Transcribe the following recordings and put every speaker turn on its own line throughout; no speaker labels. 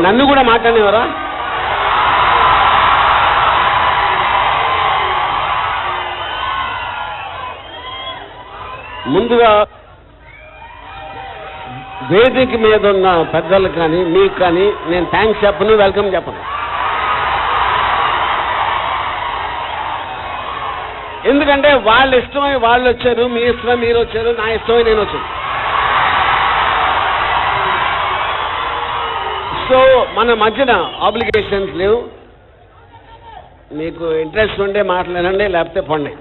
నన్ను కూడా మాట్లాడేవారా? ముందుగా వేదిక మీద ఉన్న పెద్దలకు కానీ మీకు కానీ నేను థ్యాంక్స్ చెప్పను, వెల్కమ్ చెప్పను. ఎందుకంటే వాళ్ళ ఇష్టమై వాళ్ళు వచ్చారు, మీ ఇష్టమై మీరు వచ్చారు, నా ఇష్టమై నేను వచ్చాను. సో మన మధ్యన ఆబ్లిగేషన్స్ లేవు. మీకు ఇంట్రెస్ట్ ఉంటే మాట్లాడండి, లేకపోతే పండి.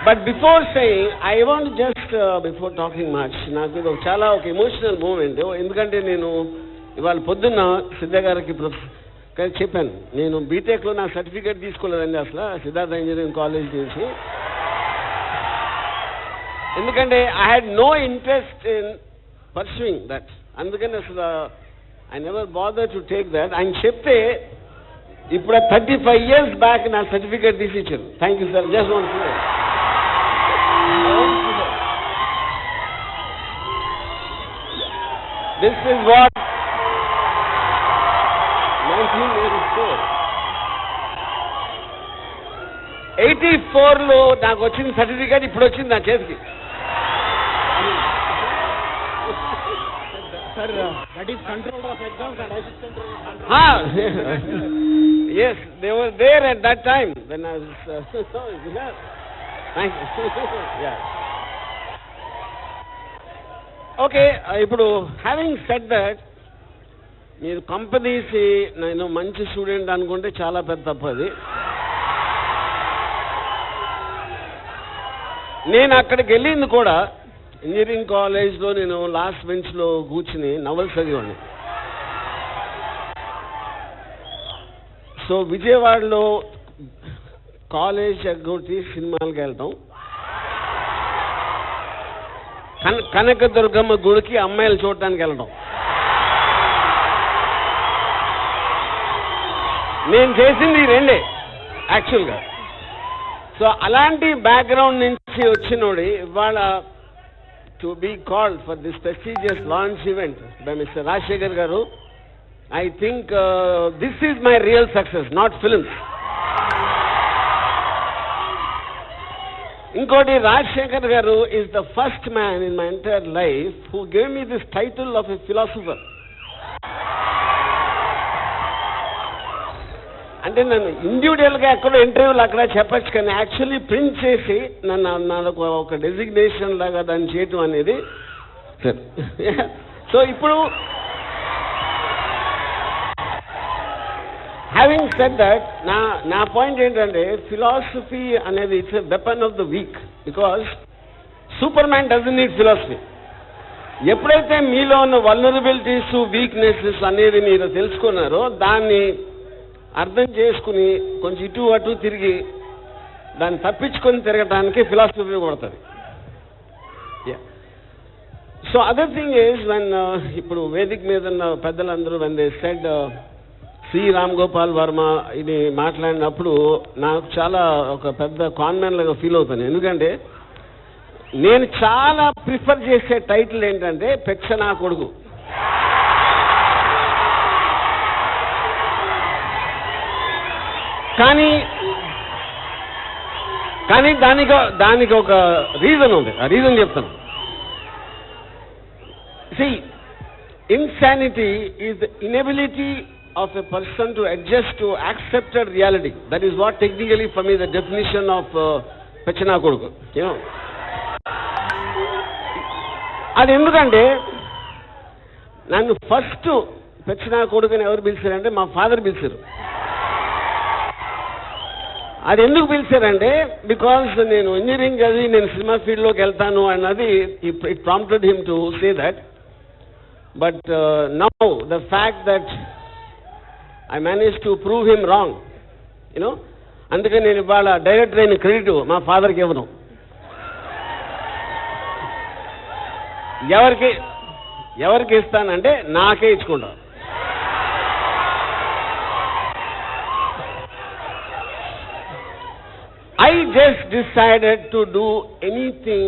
But before saying I want just before talking much, నాకు ఇది చాలా ఒక ఎమోషనల్ మూమెంట్. ఎందుకంటే నేను ఇవాళ పొద్దున్న సిద్ధ గారికి చెప్పాను, నేను బీటెక్లో నా సర్టిఫికేట్ తీసుకోలేదండి అసలు సిద్ధార్థ ఇంజనీరింగ్ కాలేజ్ నుంచి. ఎందుకంటే I had no interest in pursuing that. అందుకని అసలు I never bother to take that. ఆయన చెప్తే ఇప్పుడు 35 years బ్యాక్ నా సర్టిఫికేట్ తీసి ఇచ్చారు. Thank you sir. Just want to say this is what 1984లో నాకు వచ్చిన సర్టిఫికేట్ ఇప్పుడు వచ్చింది నా చేతికి. Sir, that is control of exams and assistant control. Yes, they were there at that time when I was. Yeah. Thank you. Yeah. Okay, ఇప్పుడు having said that, మీరు కంపెనీసి నేను మంచి స్టూడెంట్ అనుకుంటే చాలా పెద్ద తప్పది. నేను అక్కడికి వెళ్ళింది కూడా ఇంజనీరింగ్ కాలేజ్లో నేను లాస్ట్ బెంచ్లో కూర్చుని నవల్స్ చదివాను. సో విజయవాడలో కాలేజ్ ఎగ్గొట్టి సినిమాలకు వెళ్తాం, కనకదుర్గమ్మ గుడికి అమ్మాయిలు చూడటానికి వెళ్ళడం. నేను చేసింది ఈ రెండే యాక్చువల్గా. సో అలాంటి బ్యాక్గ్రౌండ్ నుంచి వచ్చినోడి ఇవాళ to be called for this prestigious launch event by Mr. Rajshekhar garu, I think this is my real success, not films. Inkoti, Rajshekhar garu is the first man in my entire life who gave me this title of a philosopher. అంటే నన్ను ఇండివిజువల్గా ఎక్కడో ఇంటర్వ్యూలు అక్కడ చెప్పచ్చు, కానీ actually print చేసి నన్ను ఒక డెసిగ్నేషన్ లాగా దాన్ని చేయటం అనేది. సో ఇప్పుడు హ్యావింగ్ సెడ్ దట్, నా పాయింట్ ఏంటంటే ఫిలాసఫీ అనేది it's a weapon of the week, because super man doesn't need philosophy. ఎప్పుడైతే మీలో ఉన్న వల్నరబిలిటీస్ వీక్నెసెస్ అనేది మీరు తెలుసుకున్నారో దాన్ని అర్థం చేసుకుని కొంచెం ఇటు అటు తిరిగి దాన్ని తప్పించుకొని తిరగటానికి ఫిలాసఫీ కొడుతుంది. So other thing is when ఇప్పుడు వేదిక మీద ఉన్న పెద్దలందరూ when they said C Ramgopal Varma ఇది మాట్లాడినప్పుడు నాకు చాలా ఒక పెద్ద కాన్మెన్ లాగా ఫీల్ అవుతాను. ఎందుకంటే నేను చాలా ప్రిఫర్ చేసే టైటిల్ ఏంటంటే పెచ్చ నా కొడుకు. కానీ దానికి ఒక రీజన్ ఉంది. ఆ రీజన్ చెప్తాను. See, insanity is the inability of a person to adjust to accepted reality. That is what technically for me the definition of Pechana Koduku. You know. అది ఎందుకంటే నన్ను ఫస్ట్ Pechana Koduku అని ఎవరు పిలిచారంటే మా father పిలిచారు. అది ఎందుకు పిలిచారంటే బికాజ్ నేను ఇంజనీరింగ్ చదివి నేను సినిమా ఫీల్డ్లోకి వెళ్తాను అన్నది it prompted him to say that. But now the fact that I manage to prove him wrong, you know, అందుకే నేను ఇవాళ డైరెక్టర్ అయిన క్రెడిట్ మా ఫాదర్కి ఇవ్వను. ఎవరికి ఇస్తానంటే నాకే ఇచ్చుకుంటా. I just decided to do anything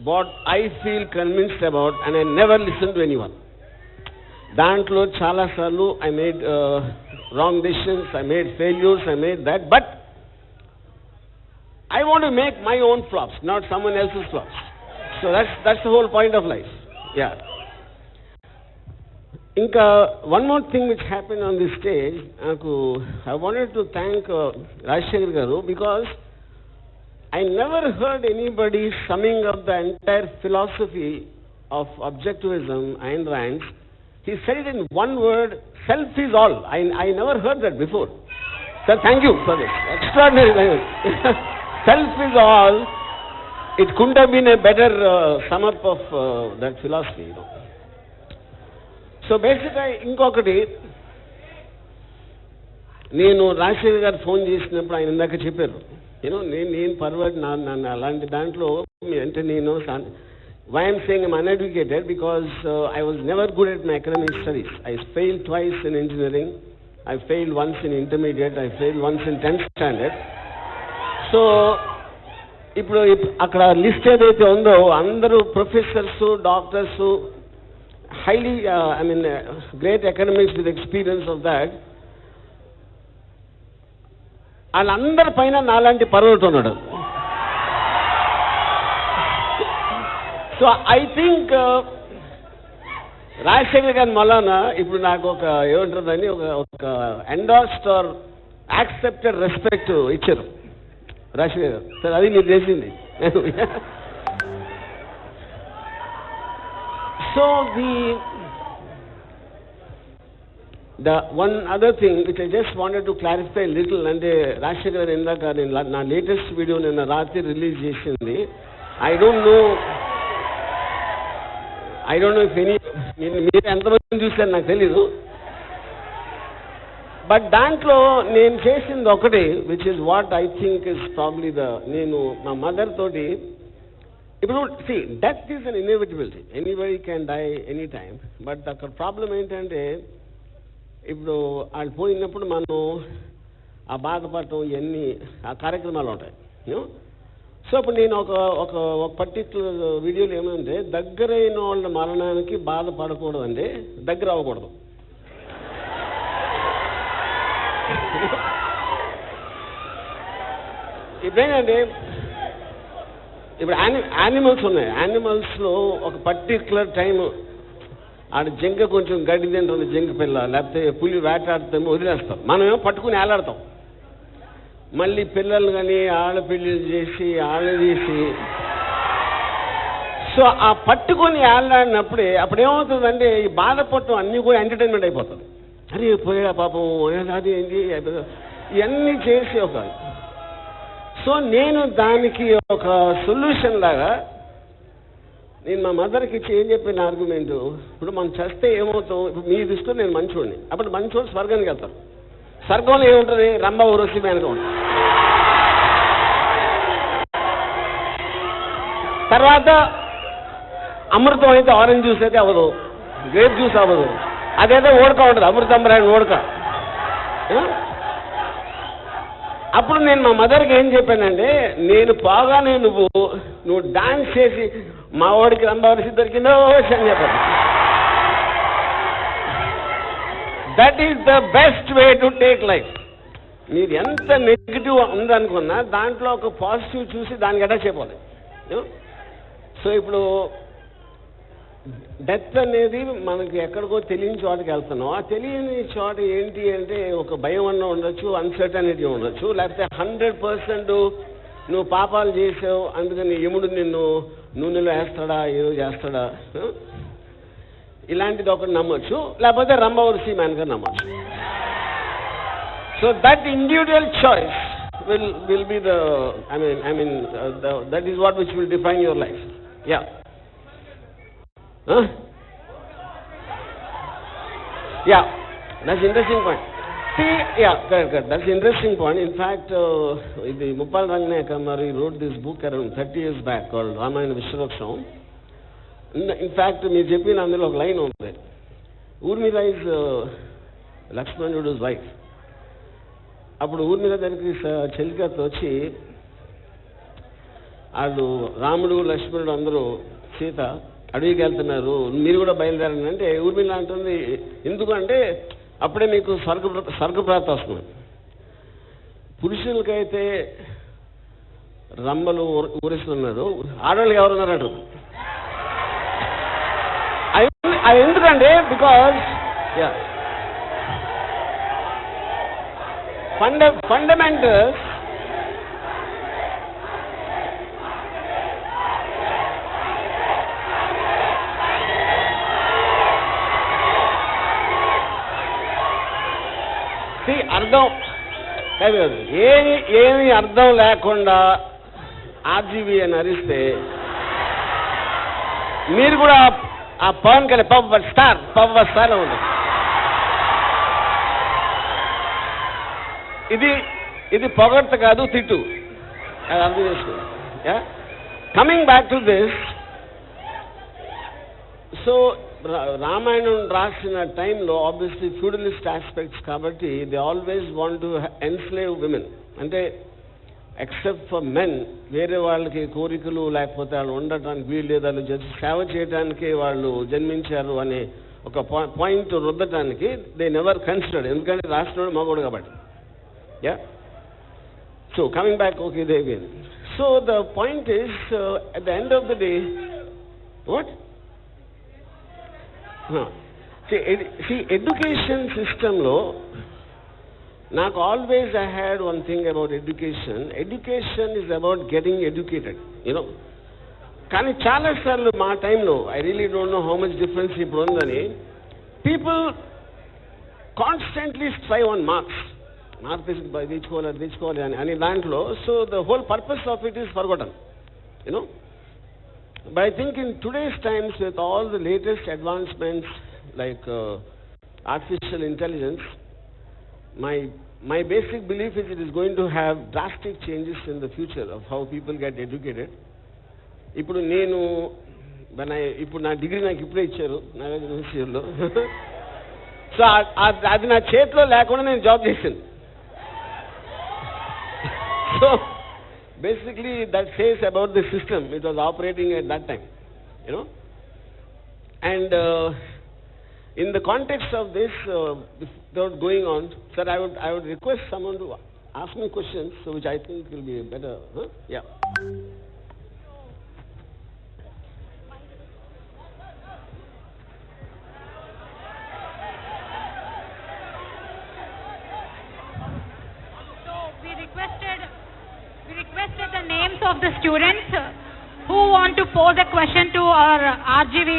what I feel convinced about, and I never listen to anyone. దాంట్లో చాలాసార్లు I made wrong decisions, I made failures, I made that, but I want to make my own flops, not someone else's flops. So that's the whole point of life. Yeah. Inka one more thing which happened on this stage, I wanted to thank Rajshekhar garu, because I never heard anybody summing up the entire philosophy of objectivism, Ayn Rand. He said it in one word: self is all. I never heard that before. Sir, thank you for this extraordinary language. Self is all. It couldn't have been a better sum up of that philosophy, you know. So basically, ఇంకొకటి, నేను రాజశేఖర్ గారు phone చేసినప్పుడు ఆయన ఇందాక చెప్పారు, you know నేను pervert నన్ను అలాంటి దాంట్లో అంటే నేను why I'm saying I'm uneducated, because I was never good at my academic studies. I failed twice in engineering, I failed once in intermediate, I failed once in 10th standard. So ఇప్పుడు అక్కడ list ఏదైతే ఉందో అందరూ professors, doctors, highly great academics with experience of that, వాళ్ళందరి పైన నాలాంటి పర్వతం ఉన్నాడు. సో ఐ థింక్ రాజశేఖర్ గారి మలాన ఇప్పుడు నాకు ఒక ఏమంటుందని ఒక ఎండార్స్డ్ ఆర్ యాక్సెప్టెడ్ రెస్పెక్ట్ ఇచ్చారు రాజశేఖర్ గారు. సార్ అది మీరు చేసింది. So the one other thing which I just wanted to clarify a little, అంటే రాజశేఖర్ గారు ఇందాక నేను నా లేటెస్ట్ వీడియో నిన్న రాత్రి రిలీజ్ చేసింది. I don't know if any మీరు ఎంతమంది చూసారు నాకు తెలీదు, బట్ దాంట్లో నేను చేసింది ఒకటి, which is what I think is probably నేను మా మదర్ తోటి, ఇప్పుడు death is an inevitability, anybody can die any time, but అక్కడ ప్రాబ్లం ఏంటంటే ఇప్పుడు వాళ్ళు పోయినప్పుడు మనం ఆ బాధపడటం ఇవన్నీ ఆ కార్యక్రమాలు ఉంటాయి. సో ఇప్పుడు నేను ఒక పర్టిక్యులర్ వీడియోలో ఏమంటే, దగ్గరైన వాళ్ళ మరణానికి బాధపడకూడదండి, దగ్గర అవ్వకూడదు. ఇప్పుడేంటంటే ఇప్పుడు యానిమల్స్ ఉన్నాయి, యానిమల్స్లో ఒక పర్టిక్యులర్ టైం ఆడ జింక కొంచెం గడ్డి తింటుంది, జింక పిల్ల, లేకపోతే పులి వేటాడుతామో వదిలేస్తాం, మనమేమో పట్టుకుని ఏలాడతాం. మళ్ళీ పిల్లలు కానీ ఆడపిల్లలు చేసి ఆడదీసి, సో ఆ పట్టుకొని ఏలాడినప్పుడే అప్పుడేమవుతుందంటే ఈ బాధపడటం అన్నీ కూడా ఎంటర్టైన్మెంట్ అయిపోతుంది. అరే పోయా పాపం, అది ఏంటి, ఇవన్నీ చేసి ఒక, సో నేను దానికి ఒక సొల్యూషన్ లాగా నేను మా మదర్కి ఇచ్చి ఏం చెప్పిన ఆర్గ్యుమెంటు, ఇప్పుడు మనం చేస్తే ఏమవుతాం, ఇప్పుడు మీ దృష్టిలో నేను మంచోడిని, అప్పుడు మంచోడు స్వర్గానికి వెళ్తారు. స్వర్గంలో ఏముంటుంది, రంభ ఊరసి వెనక ఉంటుంది. తర్వాత అమృతం అయితే ఆరెంజ్ జ్యూస్ అయితే అవ్వదు, గ్రేప్ జ్యూస్ అవ్వదు, అదైతే ఓడక ఉంటుంది, అమృతం రాని ఓడక. అప్పుడు నేను మా మదర్కి ఏం చెప్పానంటే, నేను పోగానే నువ్వు డాన్స్ చేసి మా వాడికి రంభవరసి దొరికిందో అని చెప్పాను. That is the best way to take life. మీరు ఎంత నెగిటివ్ ఉందనుకున్నా దాంట్లో ఒక పాజిటివ్ చూసి దానికి అటాచ్ అయిపోవాలి. సో ఇప్పుడు డెత్ అనేది మనకి ఎక్కడికో తెలియని చోటకి వెళ్తున్నాం. ఆ తెలియని చోట ఏంటి అంటే ఒక భయం అన్న ఉండొచ్చు, అన్సర్టనిటీ ఉండొచ్చు, లేకపోతే 100% నువ్వు పాపాలు చేసావు అందుకని యముడు నిన్ను నూనెలో వేస్తాడా, ఏదో చేస్తాడా, ఇలాంటిది ఒకటి నమ్మొచ్చు, లేకపోతే రంభవర్షి మ్యాన్గా నమ్మొచ్చు. So that individual choice will be the that is what which will define your life. Yeah. Yeah, that's interesting point. See, yeah, correct. That's interesting point. In fact, the Muppal Ranganayakamaru wrote this book around 30 years back called Ramayana Vishwaksham. In fact, మీరు చెప్పిన అందులో ఒక line ఉంది. Urmila is Lakshmanudu's wife. అప్పుడు ఊర్మిళ దగ్గరికి చెలికతో వచ్చి వాళ్ళు రాముడు లక్ష్మణుడు అందరూ సీత అడవికి వెళ్తున్నారు, మీరు కూడా బయలుదేరండి అంటే ఊర్మిళ అంటుంది ఎందుకంటే అప్పుడే మీకు స్వర్గప్రాప్తి వస్తుంది. పురుషులకైతే రంబలు ఊరిస్తున్నారు, ఆడవాళ్ళకి ఎవరున్నారట. అది ఎందుకంటే బికాజ్ ఫండమెంటల్స్ అర్థం కాదు కాదు ఏమి అర్థం లేకుండా ఆర్జీవీ అని అరిస్తే మీరు కూడా ఆ పవన్ కళ్యాణ్ పవర్ స్టార్ ఉంటుంది. ఇది పొగడ్త కాదు, తిట్టు. అది అర్థం చేసుకో. Coming back to this, so Ramayanam రాసిన టైంలో ఆబ్వియస్లీ ఫ్యూడలిస్ట్ ఆస్పెక్ట్స్ కాబట్టి they always want to enslave women. అంటే ఎక్సెప్ట్ ఫర్ మెన్ వేరే వాళ్ళకి కోరికలు లేకపోతే వాళ్ళు ఉండటానికి వీలు లేదు, వాళ్ళు జస్ట్ సేవ చేయడానికి వాళ్ళు జన్మించారు అనే ఒక పాయింట్ రుద్దటానికి దే నెవర్ కన్సిడర్డ్. ఎందుకంటే రాష్ట్రంలో మగోడు కాబట్టి. So coming back, okay they again. So the point is at the end of the day what education సిస్టంలో నాకు always I had one thing about education is about getting educated you know. కానీ చాలాసార్లు మా టైంలో I really don't know how much difference ఇప్పుడు ఉందని people constantly strive on marks తెచ్చుకోవాలి అని దాంట్లో. So the whole purpose of it is forgotten you know. But I think in today's times, with all the latest advancements like artificial intelligence, my basic belief is it is going to have drastic changes in the future of how people get educated. ఇప్పుడు నా degree నాకు ఇప్పుడే ఇచ్చారు నాగార్జున యూనివర్సిటీలో. So అది నా చేతిలో లేకుండా నేను జాబ్ చేశాను. So basically that says about the system it was operating at that time, you know. And in the context of this, without going on, sir, I would request someone to ask me questions, so which I think will be better. Yeah.
requested the names of the students who want to pose a question to our RGV.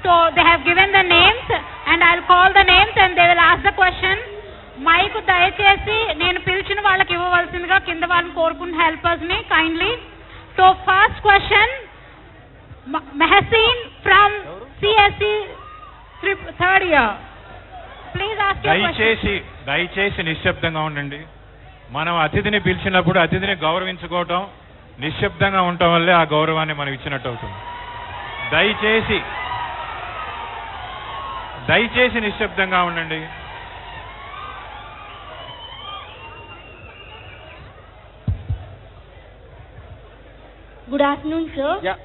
So they have given the names and I'll call the names and they will ask the question. Mike దయచేసి నేను పిలిచిన వాళ్ళకి ఇవ్వవలసిందిగా కింద వాళ్ళని కోరుకుని help us me kindly. So first question, Mehseen from CSC third year. Please ask your question.
దయచేసి నిశ్శబ్దంగా ఉండండి. మనం అతిథిని పిలిచినప్పుడు అతిథిని గౌరవించుకోవటం, నిశ్శబ్దంగా ఉండటం వల్లే ఆ గౌరవాన్ని మనం ఇచ్చినట్టు అవుతుంది. దయచేసి నిశ్శబ్దంగా ఉండండి.
Good afternoon, sir.
Yeah.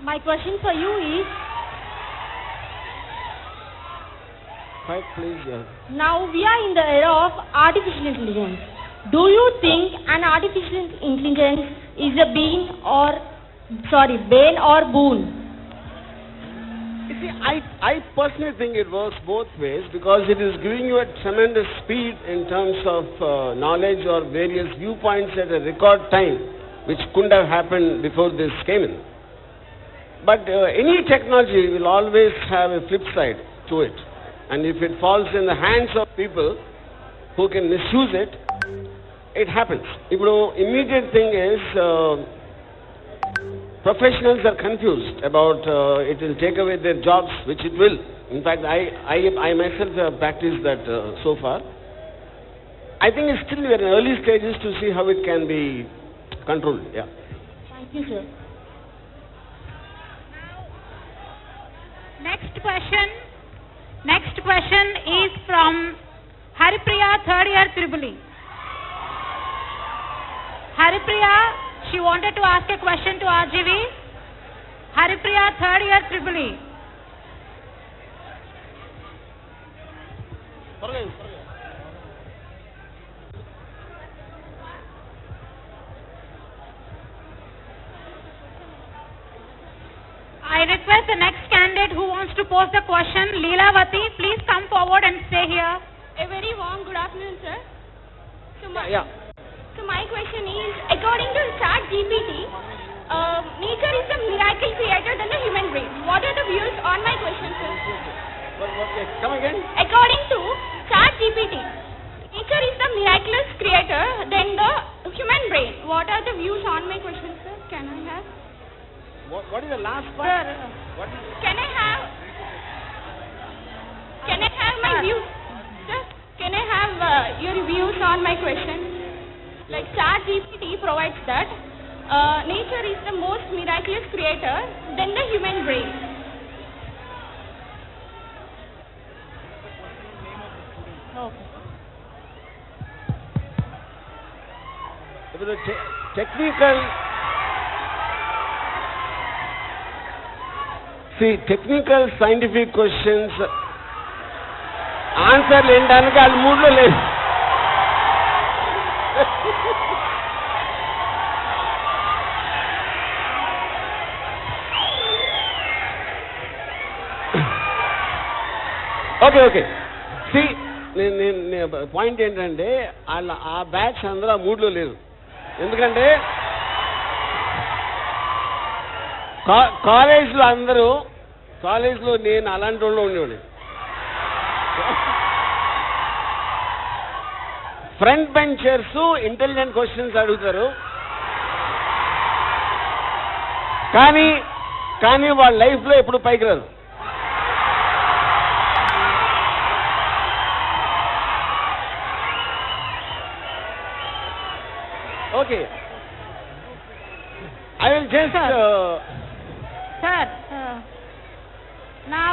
My question for you is,
Quiet, please. Yeah.
now we are in the era of artificial intelligence. Do you think an artificial intelligence is a bane or boon?
You see, I personally think it works both ways because it is giving you a tremendous speed in terms of knowledge or various viewpoints at a record time, which couldn't have happened before this came in. But any technology will always have a flip side to it. And if it falls in the hands of people who can misuse it, it happens. The immediate thing is professionals are confused about it will take away their jobs, which it will. In fact, I myself have practiced that so far. I think it's still we are in early stages to see how it can be controlled. Yeah.
Thank you, sir.
Next question is from Haripriya, third year Tribuli. Haripriya, She wanted to ask a question to RGV. Haripriya, third year Triple E. I request the next candidate who wants to pose the question, Leelavati, please come forward and stay here.
A very warm good afternoon, sir. So my question is, according to ChatGPT, nature is a miracle creator than the human brain. What are the views on my question, sir?
Come again?
According to ChatGPT, nature is the miraculous creator than the human brain. What are the views on my question, sir? Can I have?
What is the last part?
Sir,
What is
can I have my views? Sir, can I have your views on my question? Like ChatGPT provides that nature is the most miraculous creator than the human brain.
the technical, see, technical scientific questions, answer ఏంటానికి వాళ్ళ మూడ్లో లేదు. Okay okay C point ఏంటంటే వాళ్ళ ఆ batch అందరూ ఆ మూడ్లో లేరు. ఎందుకంటే కాలేజ్లో అందరూ, కాలేజ్లో నేను అలాంటి వాళ్ళు ఉండేవాడిని. ఫ్రంట్ బెంచర్స్ ఇంటెలిజెంట్ క్వశ్చన్స్ అడుగుతారు, కానీ వాళ్ళ లైఫ్లో ఎప్పుడు పైకి రాదు. Okay, I will just
sir, now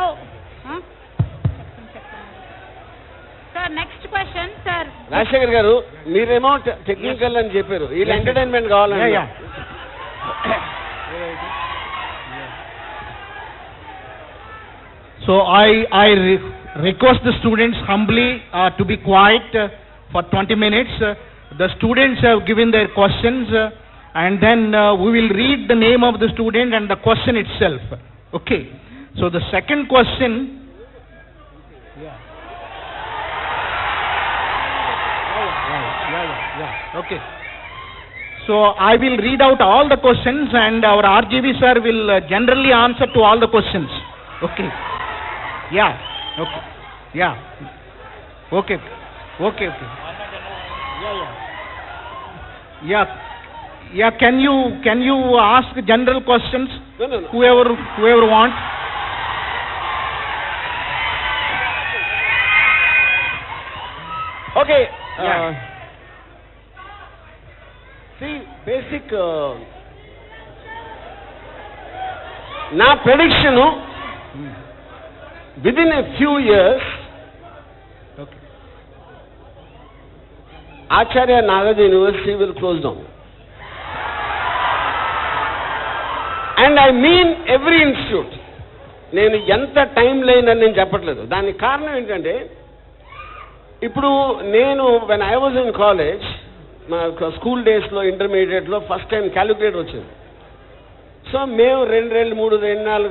sir, next question, sir.
Rajasekhar గారు, మీరేమో టెక్నికల్ అని చెప్పారు, వీళ్ళు ఎంటర్టైన్మెంట్ కావాలండి.
So I request the students humbly to be quiet for 20 minutes. The students have given their questions, and then we will read the name of the student and the question itself. Okay. So the second question. Okay. So I will read out all the questions, and our RGV sir will generally answer to all the questions. Okay. Yeah. Okay. Yeah. Okay. Okay. Okay. Yeah. Can you ask general questions?
No.
Whoever wants.
Okay.
Yeah.
See, basic. నా prediction within a few years.
Okay.
Acharya Nagarjuna University will close down. And I mean every institute. నేను ఎంత time లేనని నేను చెప్పట్లేదు. దానికి కారణం ఏంటంటే, ఇప్పుడు నేను when I was in college, మా స్కూల్ డేస్లో, ఇంటర్మీడియట్లో ఫస్ట్ టైం క్యాలిక్యులేటర్ వచ్చింది. సో మేము 2, 3, 2,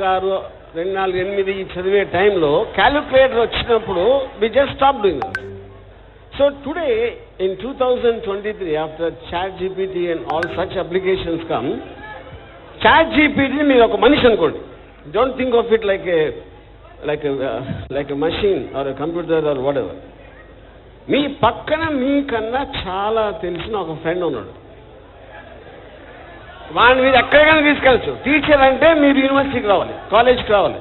4, 6, 2, 4, 8 చదివే టైంలో క్యాలిక్యులేటర్ వచ్చినప్పుడు we just stopped doing that. So today, in 2023, after ChatGPT and all such applications come, ChatGPT మీరు ఒక మనిషి అనుకోండి. Don't think of it like a machine or a computer or whatever. మీ పక్కన మీకన్నా చాలా తెలిసిన ఒక ఫ్రెండ్ ఉన్నాడు. వాడిని మీరు ఎక్కడికైనా తీసుకెళ్ళచ్చు. టీచర్ అంటే మీరు యూనివర్సిటీకి రావాలి, కాలేజ్కి రావాలి.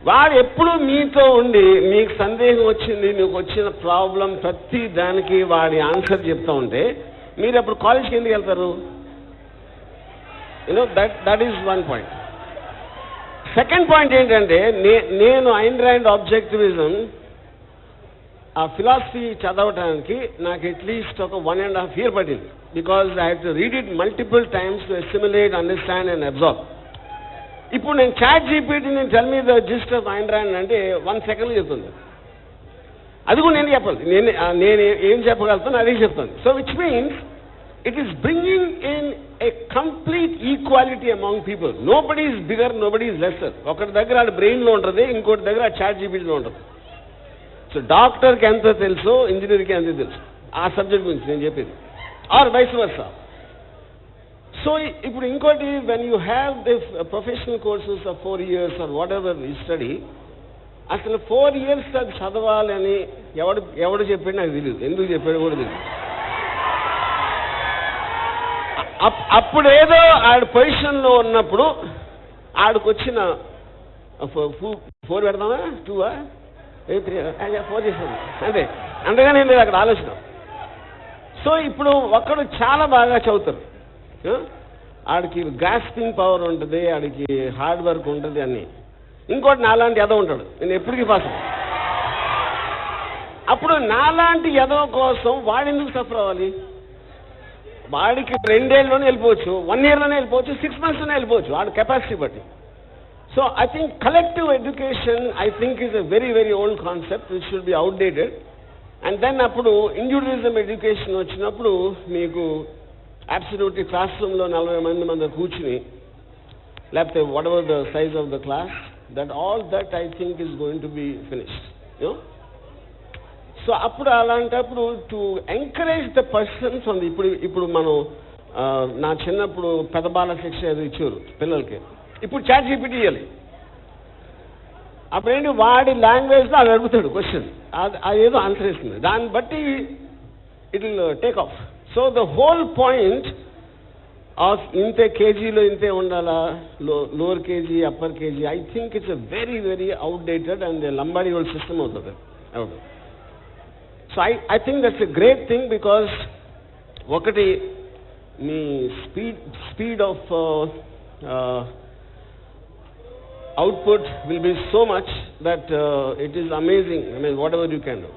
వాడు ఎప్పుడు మీతో ఉండి మీకు సందేహం వచ్చింది, మీకు వచ్చిన ప్రాబ్లం ప్రతి దానికి వాడి ఆన్సర్ చెప్తా ఉంటే మీరు అప్పుడు కాలేజ్కి ఎందుకు వెళ్తారు? That is one point. Second point ఏంటంటే, నేను ఐన్ ర్యాండ్ ఆబ్జెక్టివిజం ఆ ఫిలాసఫీ చదవడానికి నాకు అట్లీస్ట్ ఒక 1.5 years పట్టింది. Because I have to read it multiple times to assimilate, understand and observe. ఇప్పుడు నేను చాట్ జీపీటీ నేను tell me the gist of Ayn Rand అంటే 1 second చెప్తుంది. అది కూడా నేను చెప్పాలి. నేను ఏం చెప్పగలుగుతాను అదే చెప్తాను. So which means it is bringing in a complete equality among people. Nobody is bigger, nobody is lesser. ఒకటి దగ్గర ఆడ బ్రెయిన్లో ఉంటుంది, ఇంకోటి దగ్గర ఆ చాట్ జీపీటీలో ఉంటుంది. సో డాక్టర్కి ఎంత తెలుసో ఇంజనీర్కి ఎంత తెలుసు ఆ సబ్జెక్ట్ గురించి నేను చెప్పేది, ఆర్ వైస్ వర్సా. సో ఇప్పుడు ఇంకోటి, when you have this professional courses of 4 years or whatever you study, అసలు 4 years అది చదవాలని ఎవడు చెప్పాడు నాకు తెలియదు, ఎందుకు చెప్పాడు కూడా తెలియదు. అప్పుడు ఏదో ఆడ పొజిషన్లో ఉన్నప్పుడు ఆడికి వచ్చిన 4 పెడదామా 2 3 4 చేసాను అంతే, అంతేగాని లేదు అక్కడ ఆలోచన. సో ఇప్పుడు ఒకడు చాలా బాగా చదువుతారు, ఆడికి గ్రాస్పింగ్ పవర్ ఉంటుంది, ఆడికి హార్డ్ వర్క్ ఉంటుంది అన్నీ. ఇంకోటి నాలాంటి ఎదవ ఉంటాడు, నేను ఎప్పటికీ పాస్. అప్పుడు నాలాంటి ఎదవ కోసం వాడు ఎందుకు సఫర్ అవ్వాలి? వాడికి 2 yearsలోనే వెళ్ళిపోవచ్చు, 1 yearలోనే వెళ్ళిపోవచ్చు, 6 monthsలోనే వెళ్ళిపోవచ్చు, వాడి కెపాసిటీ బట్టి. So I think collective education I think is a very very old concept which should be outdated. And then అప్పుడు ఇండివిజువలిజం ఎడ్యుకేషన్ వచ్చినప్పుడు మీకు అబ్సల్యూట్లీ క్లాస్ రూమ్లో 40 మంది కూర్చుని, లేకపోతే whatever the size of the class, that all that I think is going to be finished. So అప్పుడు అలాంటప్పుడు to encourage the persons on the, ఇప్పుడు మనం నా చిన్నప్పుడు పెదబాల శిక్ష ఏదో ఇచ్చారు పిల్లలకి, ఇప్పుడు చాట్ జీపీటీ ఇవ్వాలి. అప్పుడేంటి వాడి లాంగ్వేజ్లో అది అడుగుతాడు క్వశ్చన్, అదేదో ఆన్సర్ ఇస్తుంది, దాన్ని బట్టి it will take off. So the whole point of ఇంతే కేజీలో ఇంతే ఉండాలా, lower KG upper KG, I think it's a very very outdated and లంబాడీ ఓల్డ్ సిస్టమ్ అవుతుంది అవును. So I think that's a great thing, because ఒకటి మీ speed of output will be so much that it is amazing. I mean, whatever you can do.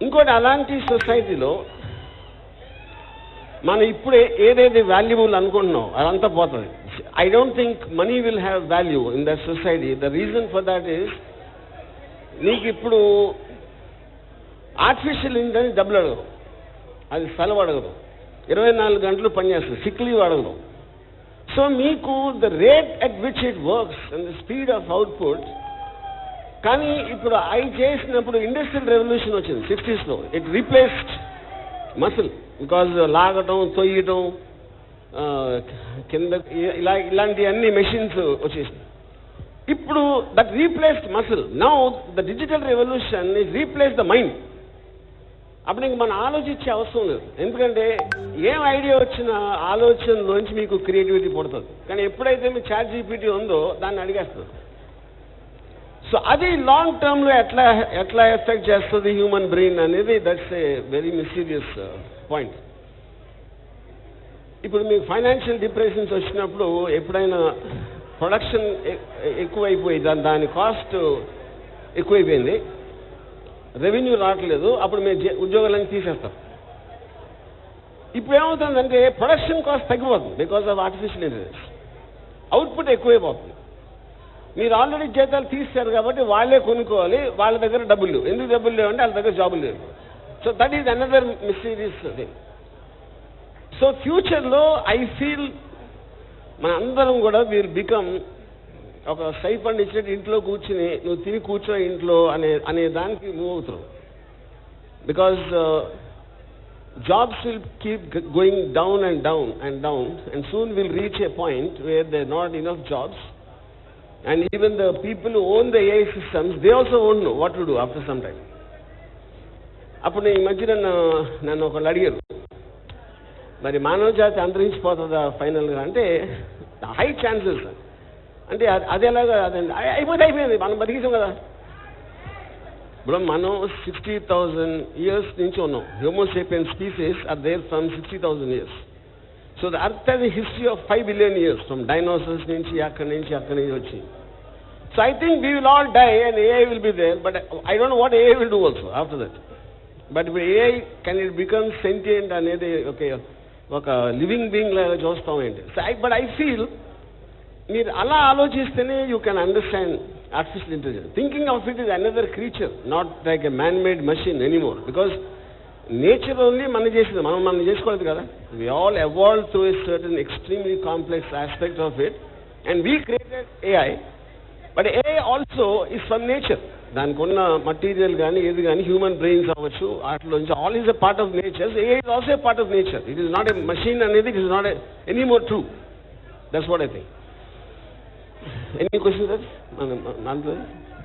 ఇంకోటి అలాంటి సొసైటీలో మనం ఇప్పుడే ఏదైతే వాల్యుబుల్ అనుకుంటున్నాం అదంతా పోతుంది. I don't think money will have value in that society. The reason for that is, నీకు ఇప్పుడు ఆర్టిఫిషియల్ ఇంటెలిజెన్స్ డబ్బులు అడగదు, అది సెలవు అడగదు, 24 గంటలు పనిచేస్తుంది, సిక్ లీవ్ అడగదు. సో మీకు the rate at which it works and the speed of output. కానీ ఇప్పుడు చేసినప్పుడు ఇండస్ట్రియల్ రెవల్యూషన్ వచ్చింది 60s లో. ఇట్ రీప్లేస్డ్ మసిల్, బికాజ్ లాగటం, తొయ్యటం, కింద ఇలాంటి అన్ని మెషిన్స్ వచ్చేసినాయి. ఇప్పుడు that replaced muscle. Now the digital revolution is replace the mind. అప్పుడు ఇంక మనం ఆలోచించే అవసరం లేదు, ఎందుకంటే ఏం ఐడియా వచ్చిన ఆలోచనలోంచి మీకు క్రియేటివిటీ పుడుతుంది. కానీ ఎప్పుడైతే మీ చాట్ జీపీటీ ఉందో దాన్ని అడిగేస్తుంది. సో అది లాంగ్ టర్మ్లో ఎట్లా ఎఫెక్ట్ చేస్తుంది హ్యూమన్ బ్రెయిన్ అనేది, that's a very mysterious point. ఇప్పుడు మీకు ఫైనాన్షియల్ డిప్రెషన్స్ వచ్చినప్పుడు ఎప్పుడైనా ప్రొడక్షన్ ఎక్కువైపోయి దాని కాస్ట్ ఎక్కువైపోయింది, రెవెన్యూ రావట్లేదు, అప్పుడు మేము ఉద్యోగాలన్నీ తీసేస్తాం. ఇప్పుడు ఏమవుతుందంటే ప్రొడక్షన్ కాస్ట్ తగ్గిపోతుంది because of artificial intelligence. Output ఎక్కువైపోతుంది. మీరు ఆల్రెడీ జీతాలు తీస్తారు కాబట్టి వాళ్ళే కొనుక్కోవాలి, వాళ్ళ దగ్గర డబ్బులు లేవు. ఎందుకు డబ్బులు లేవు అంటే వాళ్ళ దగ్గర జాబులు లేవు. So that is another mysterious thing. So ఫ్యూచర్లో ఐ ఫీల్ మన అందరం కూడా విల్ బికమ్ ఒక స్టైఫండ్ ఇచ్చినట్టు ఇంట్లో కూర్చుని నువ్వు తిని కూర్చో ఇంట్లో అనే దానికి మూవ్ అవుతున్నావు. Because jobs will keep going down and down and down and soon will reach A point where they not enough jobs. And even the people who own the AI systems, they also won't know what to do after some time. అప్పుడు ఈ మధ్యన నన్ను ఒకళ్ళు అడిగారు, మరి మానవ జాతి అంతరించిపోతుందా ఫైనల్గా అంటే హై ఛాన్సెస్ అంటే అది ఎలాగా, అదండి అయిపోయింది, మనం బతికిసాం కదా. ఇప్పుడు మనం 60,000 years నుంచి ఉన్నాం. Homo sapien species are there from 60,000 years. So the earth has a history of 5 billion years from dinosaurs నుంచి అక్కడి నుంచి వచ్చి. So I think we will all die and AI will be there, but I don't know what AI will do also after that. But if AI, can it become sentient అనేది ఒక living being లాగా చూస్తాం ఏంటి? But I feel మీరు అలా ఆలోచిస్తేనే you can understand artificial intelligence. Thinking of it is another creature, not like a man made machine anymore. Because nature only మనం చేసింది, మనం చేసుకోలేదు కదా. We all evolve through a certain extremely complex aspect of it and we created AI. But AI also is from nature. దానికి ఉన్న material కానీ ఏది కానీ హ్యూమన్ బ్రెయిన్స్ అవ్వచ్చు, వాటిలోంచి all is a part of nature. AI is also a part of nature. It is not a machine అనేది, it is not any more true. That's what I think. Any question sir?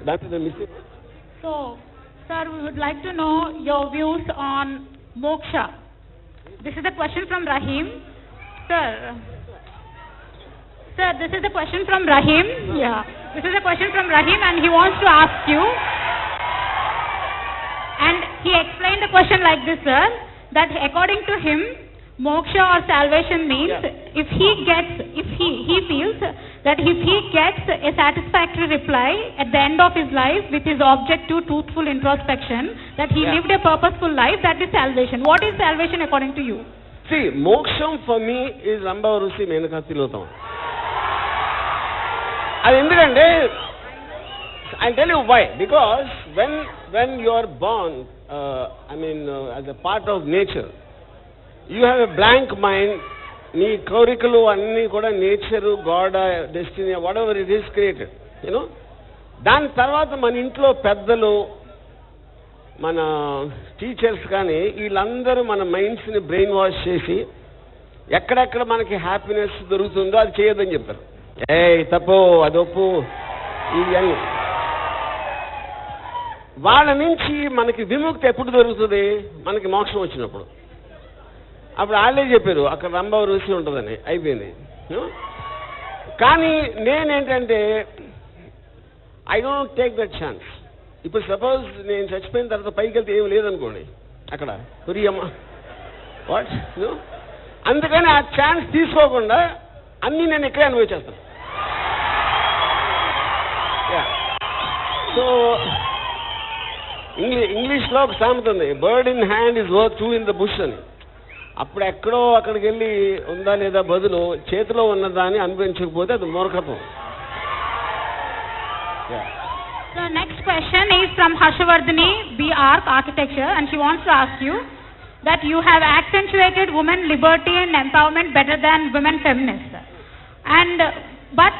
దాంట్లో missing.
So, sir, we would like to know your views on moksha. This is a question from Rahim. Sir, this is a question from Rahim. Yeah. This is a question from Rahim and he wants to ask you. And he explained the question like this, sir, that according to him, moksha or salvation means if he feels that if he gets a satisfactory reply at the end of his life with his object to truthful introspection, that he lived a purposeful life, that is salvation. What is salvation according to you?
See, moksham for me is Ramba Rusi Menaka Tilotam. అది ఎందుకంటే I tell you why. Because when you are born, as a part of nature, you have a blank mind. నీ కోరికలు అన్నీ కూడా nature, God, destiny, what ever it is created, you know. దాని తర్వాత మన ఇంట్లో పెద్దలు, మన టీచర్స్ కానీ వీళ్ళందరూ మన మైండ్స్ని బ్రెయిన్ వాష్ చేసి ఎక్కడెక్కడ మనకి హ్యాపీనెస్ దొరుకుతుందో అది చేయొద్దని చెప్పారు. తప్పు, అదొప్పు, ఇవన్నీ. వాళ్ళ నుంచి మనకి విముక్తి ఎప్పుడు దొరుకుతుంది? మనకి మోక్షం వచ్చినప్పుడు. అప్పుడు వాళ్ళే చెప్పారు అక్కడ రంభ రుచి ఉంటుందని, అయిపోయింది. కానీ నేనేంటంటే I don't take that chance. ఇప్పుడు సపోజ్ నేను చచ్చిపోయిన తర్వాత పైకి వెళ్తే ఏమి లేదనుకోండి అక్కడ, పురియమ్మ వాట్. అందుకని ఆ ఛాన్స్ తీసుకోకుండా అన్నీ నేను ఇక్కడే అనుభవించేస్తాను. సో ఇంగ్లీష్లో ఒక సామెత ఉంది, bird in hand is worth two in the bush అని. అప్పుడు ఎక్కడో అక్కడికి వెళ్ళి ఉందా లేదా బదులు చేతిలో ఉన్నదాన్ని అనుభవించకపోతే అది మూర్ఖత్వం.
So next question is from Harshavardhani B. Arc Architecture, and she wants to ask you that you have accentuated women liberty and empowerment better than women feminists, but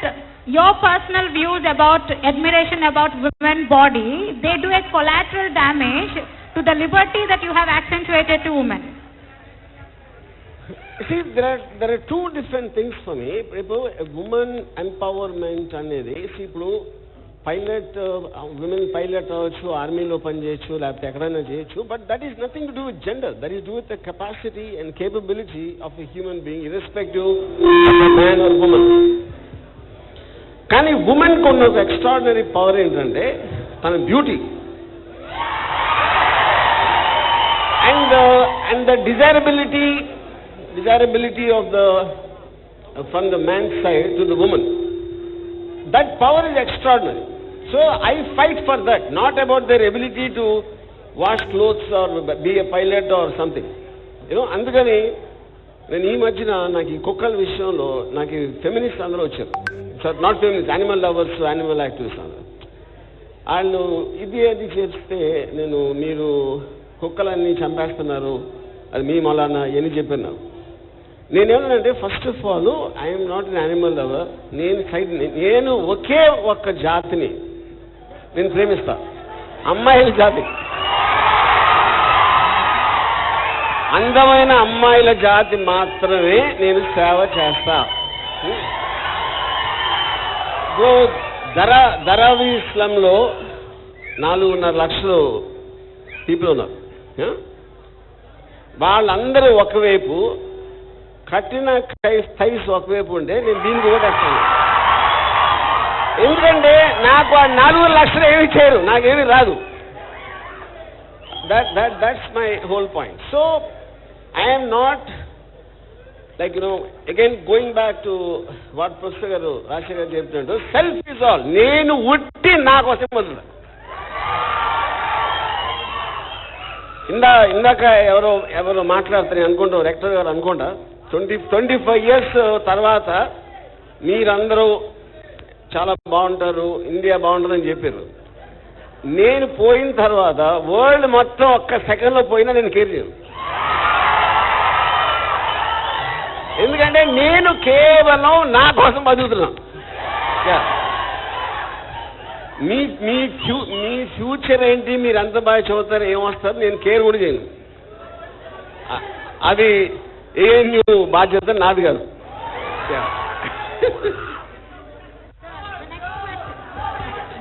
your personal views about admiration about women body, they do a collateral damage to the liberty that you have accentuated to women.
See, there are two different things for me. Woman empowerment అనేది ఇప్పుడు pilot, women pilot అవ్వచ్చు, ఆర్మీలో పనిచేయచ్చు, లేకపోతే ఎక్కడైనా చేయొచ్చు. But that is nothing to do with gender. That is do with the capacity and capability of a human being irrespective of man or women. కానీ ఉమెన్కి ఉన్న ఒక ఎక్స్ట్రాడినరీ పవర్ ఏంటంటే తన beauty and the desirability of from the man's side to the woman. That power is extraordinary. So I fight for that, not about their ability to wash clothes or be a pilot or something. అందుకని నేను ఈ మధ్యన నాకు ఈ కుక్కల విషయంలో నాకు feminist అందరూ వచ్చారు. Not feminist, animal lovers, animal activist అందరూ. వాళ్ళు ఇది చేస్తే మీరు కుక్కలన్నీ చంపేస్తున్నారు, అది మీ మొలానా అని చెప్పాను. నేనేమన్నానంటే, first of all I'm not an animal lover. నేను ఒకే ఒక్క జాతిని నేను ప్రేమిస్తా, అమ్మాయిల జాతి. అందమైన అమ్మాయిల జాతి మాత్రమే నేను సేవ చేస్తా. ధరావి ఇస్లాంలో 4.5 లక్షలు పీపుల్ ఉన్నారు. వాళ్ళందరూ ఒకవైపు, కట్టిన థైస్ ఒకవైపు ఉంటే నేను దీనికి ఓటేస్తాను. ఎందుకంటే నాకు ఆ 4 లక్షలు ఏమి చేయరు, నాకేమీ రాదు. that's my whole point. So I am not like again going back to what professor గారు రాజశేఖర్ గారు చెప్తున్నట్టు సెల్ఫ్ ఇస్ ఆల్. నేను ఉట్టి నా కోసం వదులు. ఇందాక ఎవరో మాట్లాడుతారు అనుకుంటా, రెక్టర్ గారు అనుకుంటా, 25 years తర్వాత మీరందరూ చాలా బాగుంటారు, ఇండియా బాగుంటుందని చెప్పారు. నేను పోయిన తర్వాత వరల్డ్ మొత్తం ఒక్క సెకండ్లో పోయినా నేను కేర్ చేయను. ఎందుకంటే నేను కేవలం నా కోసం బతుకుతున్నాను. మీ ఫ్యూచర్ ఏంటి, మీరు ఎంత బాగా చదువుతారు, ఏమొస్తారు, నేను కేర్ కూడా చేయను. అది ఏఎన్యూ బాధ్యత నాది కాదు.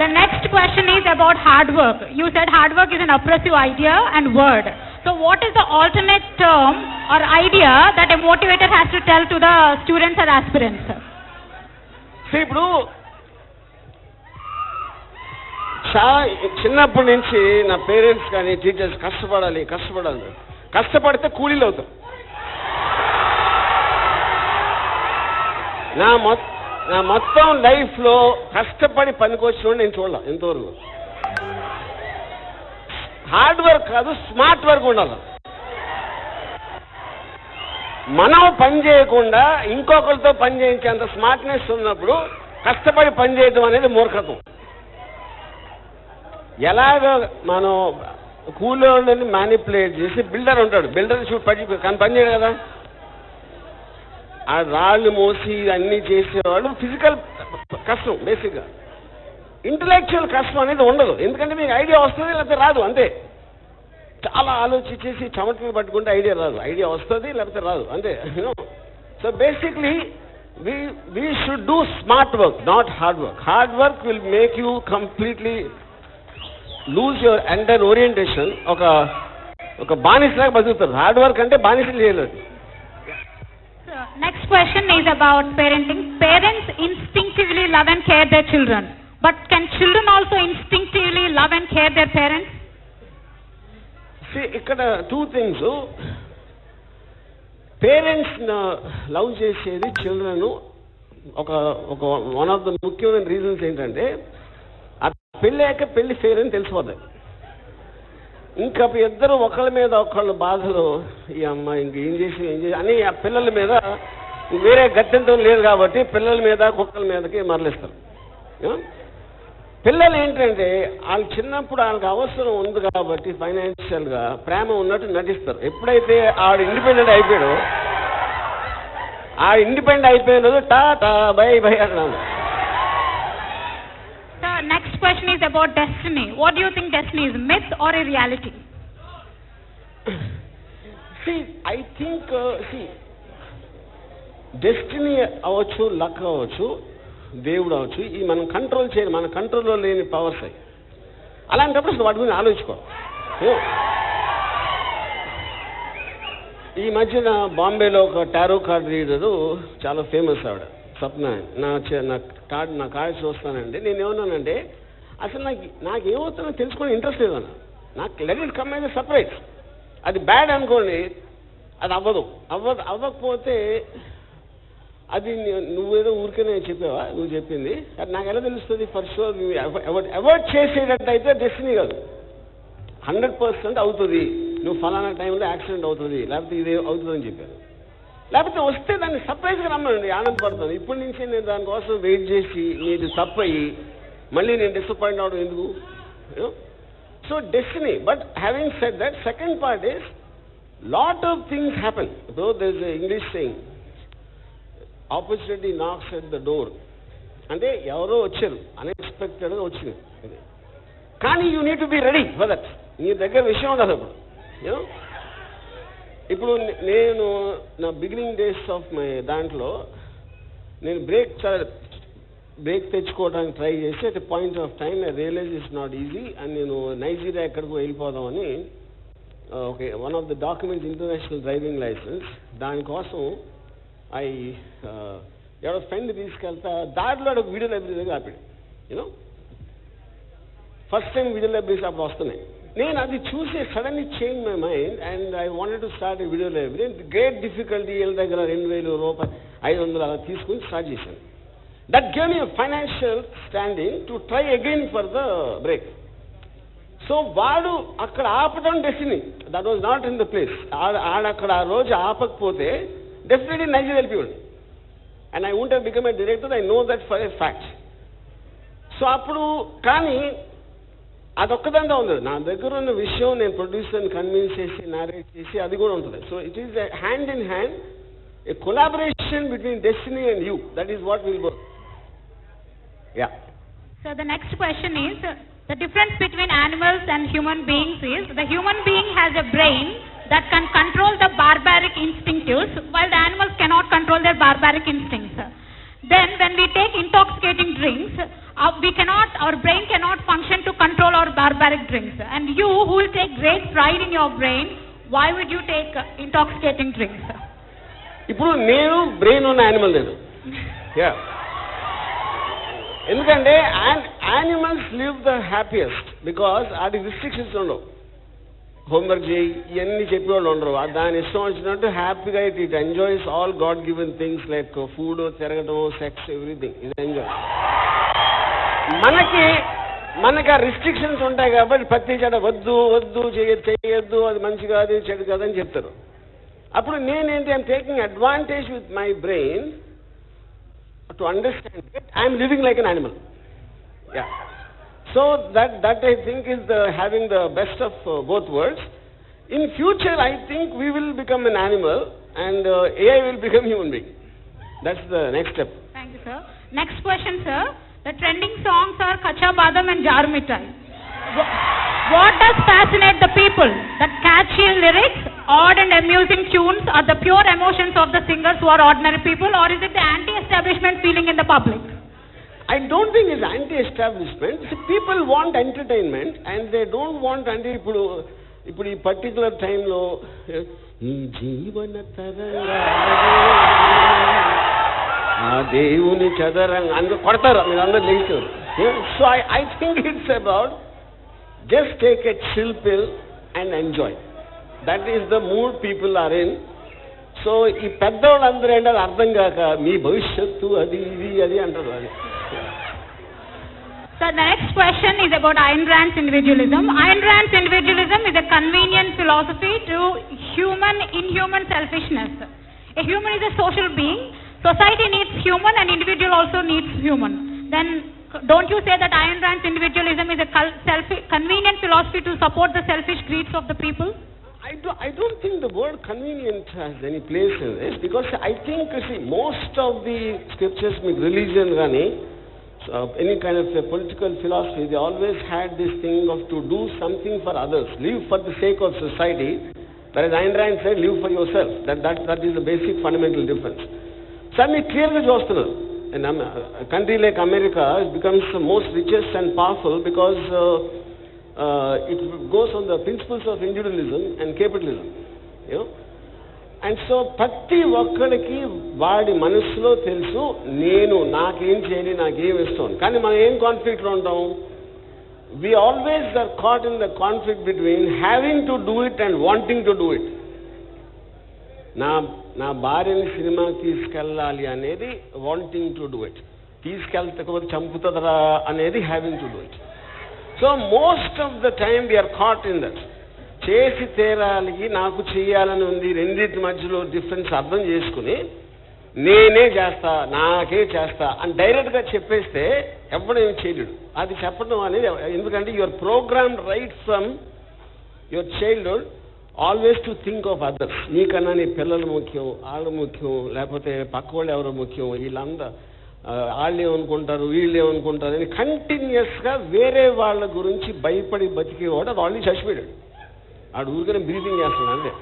The next question is about hard work. You said hard work is an oppressive idea and word. So what is the alternate term or idea that a motivator has to tell to the students or aspirants?
ఇప్పుడు చిన్నప్పటి నుంచి నా parents కానీ teachers కష్టపడాలి కష్టపడితే కూలీలు అవుతాం. నా మొత్తం లైఫ్లో కష్టపడి పనికొచ్చిన నేను చూడాల ఎంతవరకు. హార్డ్ వర్క్ కాదు, స్మార్ట్ వర్క్ ఉండాలి. మనం పని చేయకుండా ఇంకొకరితో పని చేయించేంత స్మార్ట్నెస్ ఉన్నప్పుడు కష్టపడి పని చేయడం అనేది మూర్ఖత్వం. ఎలాగ మనం కూలోళ్ళని మ్యానిపులేట్ చేసి బిల్డర్ ఉంటాడు, బిల్డర్ కానీ పని చేయడు కదా. ఆ రాళ్ళు మోసి అన్నీ చేసేవాళ్ళు ఫిజికల్ కష్టం బేసిక్గా. ఇంటలెక్చువల్ కష్టం అనేది ఉండదు, ఎందుకంటే మీకు ఐడియా వస్తుంది లేకపోతే రాదు, అంతే. చాలా ఆలోచించేసి చెమటలు పట్టుకుంటే ఐడియా రాదు, ఐడియా వస్తుంది లేకపోతే రాదు, అంతే. So basically we should do smart work, not hard work. Hard work will make you completely lose your entire orientation. ఒక బానిసలాగా బతుకుతారు. హార్డ్ వర్క్ అంటే బానిసలు చేయలేదు.
Next question is about parenting. Parents instinctively love and care their children, but can children also instinctively love and care their parents?
See, ఇక్కడ 2 things. Parents love చేసేది children one of the ముఖ్యమైన reasons ఏంటంటే ఆ పెళ్ళాక పెళ్లి fair అని తెలిసిపోతాయి. ఇంకా ఇద్దరు ఒకళ్ళ మీద ఒకళ్ళు బాధలు, ఈ అమ్మాయి ఇంకేం చేసి అని ఆ పిల్లల మీద వేరే గత్యంతం లేదు కాబట్టి పిల్లల మీద కుక్కల మీదకి మరలిస్తారు. పిల్లలు ఏంటంటే వాళ్ళు చిన్నప్పుడు వాళ్ళకి అవసరం ఉంది కాబట్టి ఫైనాన్షియల్గా ప్రేమ ఉన్నట్టు నటిస్తారు. ఎప్పుడైతే ఇండిపెండెంట్ అయిపోయినది టాటా బై బై అన్నాను.
Next question is about destiny. What do you think destiny is, myth or a reality?
I think destiny అవ్వచ్చు, లక్ అవ్వచ్చు, దేవుడు అవ్వచ్చు, ఈ మనం కంట్రోల్ చేయని, మన కంట్రోల్లో లేని పవర్స్ అవి. అలాంటప్పుడు అసలు వాటి గురించి ఆలోచించుకో. ఈ మధ్యన బాంబేలో ఒక టారో కార్డ్ రీడరు చాలా ఫేమస్ ఆవిడ, స్వప్న. నా కార్డు చూస్తానండి. నేను ఏమన్నానంటే అసలు నాకు ఏమవుతుందో తెలుసుకునే ఇంట్రెస్ట్ లేదన్న. నాకు let it come as a surprise. అది బ్యాడ్ అనుకోండి, అది అవ్వకపోతే అది నువ్వేదో ఊరికనే చెప్పావా, నువ్వు చెప్పింది అది నాకు ఎలా తెలుస్తుంది? ఫర్ షూర్ నువ్వు అవాయిడ్ చేసేటట్టయితే డెస్టినీ కాదు, 100% అవుతుంది. నువ్వు ఫలానా టైంలో యాక్సిడెంట్ అవుతుంది, లేకపోతే ఇదే అవుతుందని చెప్పాను. లేకపోతే వస్తే దాన్ని సర్ప్రైజ్గా రమ్మనండి, ఆనందపడతాను. ఇప్పటి నుంచి నేను దానికోసం వెయిట్ చేసి నీది తప్పయి మళ్ళీ నేను డిసప్పాయింట్ అవడం ఎందుకు? So destiny. But having said that, second part is lot of things happen. So there is English saying, opportunity knocks at the door. అంటే ఎవరో వచ్చారు, అన్ఎక్స్పెక్టెడ్గా వచ్చింది, కానీ you need to be ready for that. నీ దగ్గర విషయం ఉండదు అప్పుడు. ఇప్పుడు నేను నా బిగినింగ్ డేస్ ఆఫ్ మై దాంట్లో నేను బ్రేక్ తెచ్చుకోవడానికి ట్రై చేసి at point of time I realise it's not easy. And నేను నైజీరియా ఎక్కడికో వెళ్ళిపోదామని okay one of the documents international driving licence, దానికోసం ఎవరో ఫ్రెండ్ తీసుకెళ్తా దారిలో ఒక వీడియో లైబ్రరీ దగ్గర ఆపాడు. ఫస్ట్ టైం వీడియో లైబ్రరీస్ అప్పుడు వస్తున్నాయి. నేను అది చూసి suddenly change my mind and I wanted to start a video library. Great difficulty వీళ్ళ దగ్గర 2,000 రూపాయలు 500 అలా తీసుకుని స్టార్ట్ చేశాను. That gave me financial standing to try again for the break. So వాడు అక్కడ ఆపడం destiny, that was not in the place. ఆడక్కడ ఆ రోజు ఆపకపోతే డెఫినెట్లీ నైజీరియా వెళ్ళిపోయాడు. And I won't have become a director, I know that for a fact. So అప్పుడు కానీ అదొక్కదంగా ఉంది. నా దగ్గర ఉన్న విషయం నేను ప్రొడ్యూసర్ని కన్విన్స్ చేసి నారేట్ చేసి అది కూడా ఉంటుంది. So it is a hand in hand, A collaboration between destiny and you. That is what will work. Yeah.
So the next question is, the difference between animals and human beings is, the human being has a brain that can control the barbaric instincts, while the animals cannot control their barbaric instincts. Then when we take intoxicating drinks, our brain cannot function to control our barbaric drinks. And you, who will take great pride in your brain, why would you take intoxicating drinks?
ఇప్పుడు నేను brain ఉన్న animal లేదు. Yeah. ఎందుకంటే animals live the happiest because అది restrictions ఉండవు. Homework చేయి ఇవన్నీ చెప్పేవాళ్ళు ఉండరు. దాని ఇష్టం వచ్చినట్టు హ్యాపీగా it enjoys all God given things like food, తిరగడం, సెక్స్, ఎవ్రీథింగ్ ఇది ఎంజాయ్. మనకి ఆ రిస్ట్రిక్షన్స్ ఉంటాయి కాబట్టి ప్రతి చెడ వద్దు చేయొద్దు, అది మంచి కాదు, చెడు కాదు అని చెప్తారు. అప్పుడు నేనేంటి, I'm taking advantage with my brain to understand it. I'm living like an animal. Yeah. So that I think is having the best of both worlds. In future, I think we will become an animal and AI will become human being. That's the next step.
Thank you, sir. Next question, sir. The trending songs are Kacha Badam and Jar Mithai. What does fascinate the people? The catchy lyrics, odd and amusing tunes, or the pure emotions of the singers who are ordinary people, or is it the anti-establishment feeling in the public?
I don't think it's anti-establishment. See, people want entertainment and they don't want ఇప్పుడు ఈ particular టైంలో ఈ జీవన తరంగా ఆ దేవుని చదరంగా అందరూ కొడతారు, మీరు అందరూ లేచారు. So I think it's about just take a chill pill and enjoy. That is the mood people are in. So ఈ పెద్దవాళ్ళందరూ ఏంటో అర్థం కాక మీ భవిష్యత్తు అది ఇది అంటారు. అది.
So the next question is about Ayn Rand's individualism. Ayn Rand's individualism is a convenient philosophy to inhuman selfishness. A human is a social being. Society needs human and individual also needs human. Then don't you say that Ayn Rand's individualism is a convenient philosophy to support the selfish greeds of the people?
I don't think the word convenient has any place in this, because I think, see, most of the scriptures, religion gani, any kind of a political philosophy, they always had this thing of to do something for others, live for the sake of society, whereas Ayn Rand said live for yourself. That is the basic fundamental difference. So I clearly చూస్తున్నారు. In a country like America, it becomes the most richest and powerful because it goes on the principles of individualism and capitalism, you know. And so ప్రతి ఒక్కడికి వాడి మనసులో తెలుసు నేను నాకేం చేయాలి, నాకేం ఇష్టం. కానీ మనం ఏం కాన్ఫ్లిక్ట్లో ఉంటాం? We always are caught in the conflict between having to do it and wanting to do it. నా భార్యని సినిమాకి తీసుకెళ్ళాలి అనేది వాంటింగ్ టు డూ ఇట్, తీసుకెళ్ళకపోతే చంపుతుందరా అనేది having to do it. So most of the time we're caught in that. చేసి తీరాలి, నాకు చేయాలని ఉంది, రెండింటి మధ్యలో డిఫరెన్స్ అర్థం చేసుకుని నేనే చేస్తా, నాకే చేస్తా అని డైరెక్ట్గా చెప్పేస్తే ఎవడేమి చేయలేడు. అది చెప్పడం అనేది ఎందుకంటే your programme right from your childhood always to think of others. నీకన్నా నీ పిల్లలు ముఖ్యం, వాళ్ళు ముఖ్యం, లేకపోతే పక్క వాళ్ళు ఎవరో ముఖ్యం, వీళ్ళందరూ వాళ్ళు ఏమనుకుంటారు, వీళ్ళు ఏమనుకుంటారు అని కంటిన్యూస్గా వేరే వాళ్ళ గురించి భయపడి బతికేవాడు అది ఆల్రెడీ చచ్చిపోయాడు. ఆడు ఊరికనే బ్రీతింగ్ చేస్తున్నాడు అంతే.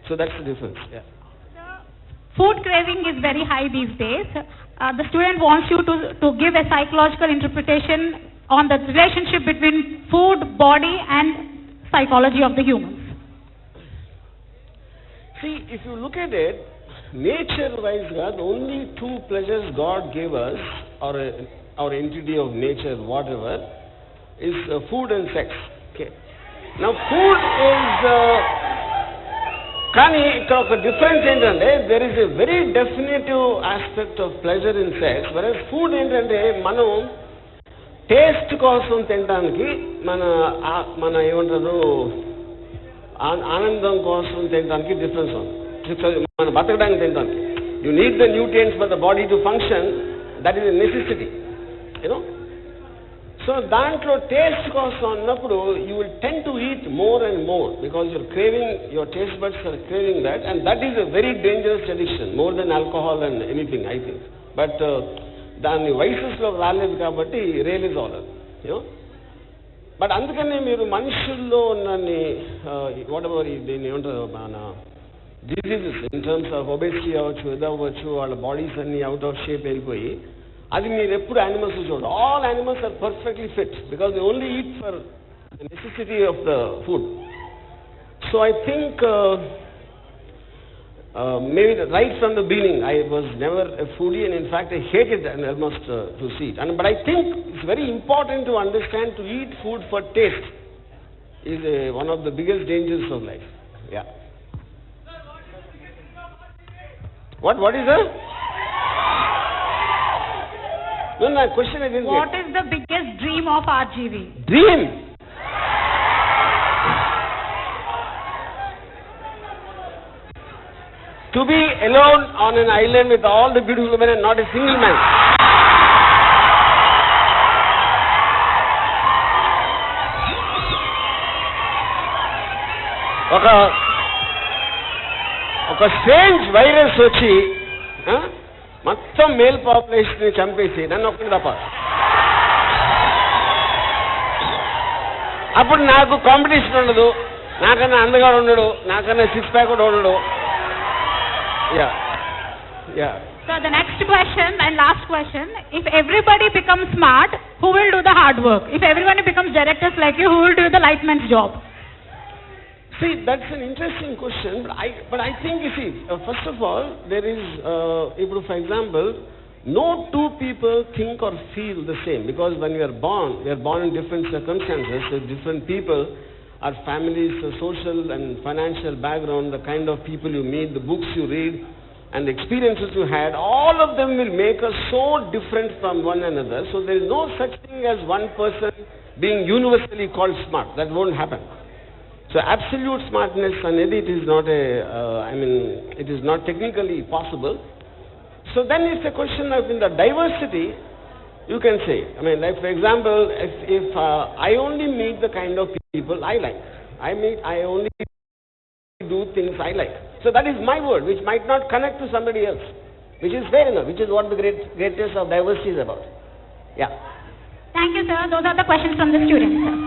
So that's the difference.
Food craving is very high these days. The student wants you to give a psychological interpretation on the relationship between food, body and psychology of the humans.
See, if you look at it, nature-wise, the only two pleasures God gave us, or our entity of nature, whatever, is food and sex. Okay. Now food is కానీ ఇక్కడ ఒక difference ఏంటంటే there is a very definitive aspect of pleasure in sex, versus food ఏంటంటే మనం taste కోసం తినడానికి మన ఏమంటారు ఆనందం కోసం తినడానికి డిఫరెన్స్ ఉంది. మన బతకడానికి తినడానికి you need the nutrients for the body to function, that is a necessity you know. So దాంట్లో టేస్ట్ కోసం అన్నప్పుడు you will tend to eat more and more because your craving, your taste buds are craving that, and that is a very dangerous addiction more than alcohol and anything I think. But దాన్ని వయసెస్లో రాలేదు కాబట్టి realise అవ్వలేదు you know. But అందుకనే మీరు మనుషుల్లో ఉన్నన్ని what ever దీన్ని ఏమంటారు మన diseases in terms of obesity అవ్వచ్చు, ఇది అవ్వచ్చు, వాళ్ళ బాడీస్ అన్ని అవుట్ ఆఫ్ షేప్ వెళ్ళిపోయి, అది మీరు ఎప్పుడు యానిమల్స్ చూడండి. All animals are perfectly fit because they only eat for the necessity of the food. So I think maybe right from the beginning I was never a foodie, and in fact I hated and almost to see it. But I think it's very important to understand to eat food for taste is one of the biggest dangers of life. Yeah. What is that? No, question I didn't get.
What is the biggest dream of RGV?
Dream? To be alone on an island with all the beautiful women and not a single man. ఒక strange virus వచ్చి మొత్తం male population ని చంపేసి నన్ను ఒక్కటి తప్ప, అప్పుడు నాకు కాంపిటీషన్ ఉండదు, నాకన్నా అందగా ఉండడు, నాకన్నా సిక్స్ ప్యాక్ కూడా ఉండడు. Yeah.
So the next question and last question, if everybody becomes smart, who will do the hard work? If everyone becomes directors like you, who will do the lightman's job?
See, that's an interesting question, but I think, you see, first of all, there is, for example, no two people think or feel the same, because when we are born in different circumstances with different people, our families, social and financial background, the kind of people you meet, the books you read, and the experiences you had, all of them will make us so different from one another. So there is no such thing as one person being universally called smart. That won't happen. So absolute smartness, and it is not it is not technically possible. So then it's a question of in the diversity, you can say. Like for example, if I only meet the kind of people I like, I only do things I like. So that is my word, which might not connect to somebody else, which is fair enough, which is what the greatness of diversity is about. Yeah.
Thank you, sir. Those are the questions from the students, sir.